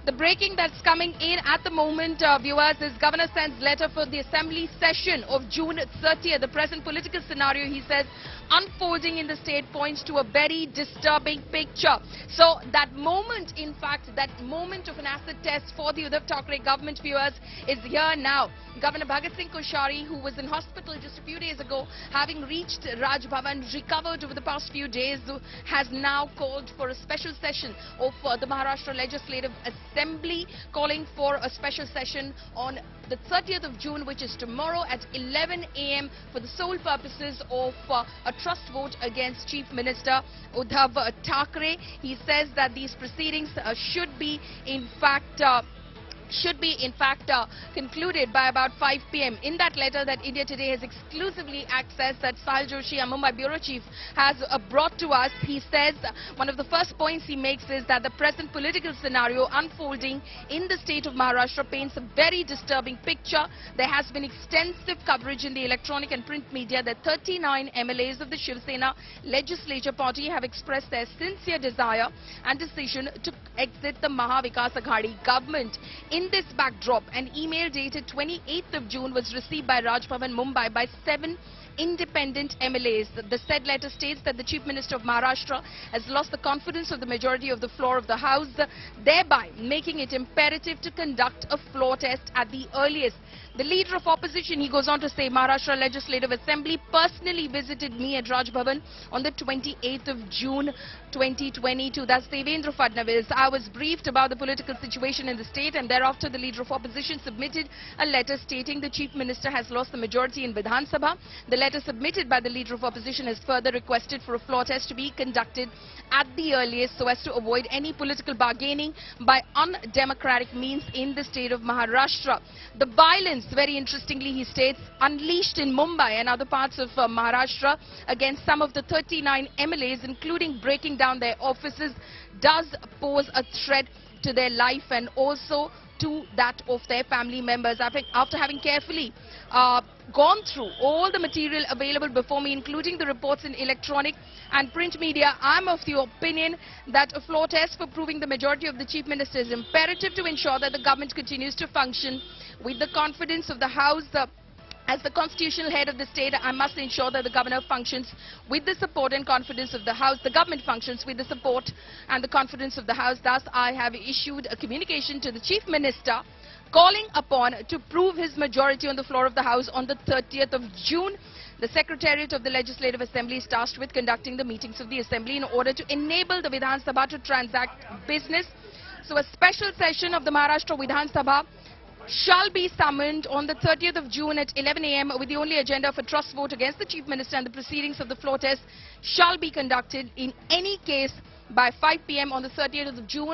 The breaking that's coming in at the moment, viewers, is Governor sends letter for the Assembly session of June 30th. The present political scenario, he says, unfolding in the state points to a very disturbing picture. So that moment, in fact, that moment of an acid test for the Uddhav Thackeray government, viewers, is here now. Governor Bhagat Singh Koshyari, who was in hospital just a few days ago, having reached Raj Bhavan, recovered over the past few days, has now called for a special session of the Maharashtra Legislative Assembly, calling for a special session on the 30th of June, which is tomorrow at 11 a.m. for the sole purposes of a trust vote against Chief Minister Uddhav Thackeray. He says that these proceedings should be in fact concluded by about 5 p.m. In that letter that India Today has exclusively accessed, that Sahil Joshi, our Mumbai Bureau Chief, has brought to us, he says one of the first points he makes is that the present political scenario unfolding in the state of Maharashtra paints a very disturbing picture. There has been extensive coverage in the electronic and print media that 39 MLAs of the Shiv Sena legislature party have expressed their sincere desire and decision to exit the Maha Vikas Aghadi government. In this backdrop, an email dated 28th of June was received by Raj Bhavan, Mumbai by 7 independent MLAs. The said letter states that the Chief Minister of Maharashtra has lost the confidence of the majority of the floor of the House, thereby making it imperative to conduct a floor test at the earliest. The leader of opposition, he goes on to say, Maharashtra Legislative Assembly personally visited me at Raj Bhavan on the 28th of June 2022. That's Devendra Fadnavis. I was briefed about the political situation in the state, and thereafter the leader of opposition submitted a letter stating the Chief Minister has lost the majority in Vidhan Sabha. The letter submitted by the leader of opposition has further requested for a floor test to be conducted at the earliest so as to avoid any political bargaining by undemocratic means in the state of Maharashtra. The violence, very interestingly, he states, unleashed in Mumbai and other parts of Maharashtra against some of the 39 MLAs, including breaking down their offices, does pose a threat to their life and also to that of their family members. After having carefully gone through all the material available before me, including the reports in electronic and print media, I'm of the opinion that a floor test for proving the majority of the Chief Minister is imperative to ensure that the government continues to function with the confidence of the House. As the constitutional head of the state, I must ensure that the governor functions with the support and confidence of the House. The government functions with the support and the confidence of the House. Thus, I have issued a communication to the Chief Minister calling upon to prove his majority on the floor of the House on the 30th of June. The Secretariat of the Legislative Assembly is tasked with conducting the meetings of the Assembly in order to enable the Vidhan Sabha to transact business. So a special session of the Maharashtra Vidhan Sabha shall be summoned on the 30th of June at 11 a.m. with the only agenda of a trust vote against the Chief Minister, and the proceedings of the floor test shall be conducted in any case by 5 p.m. on the 30th of June.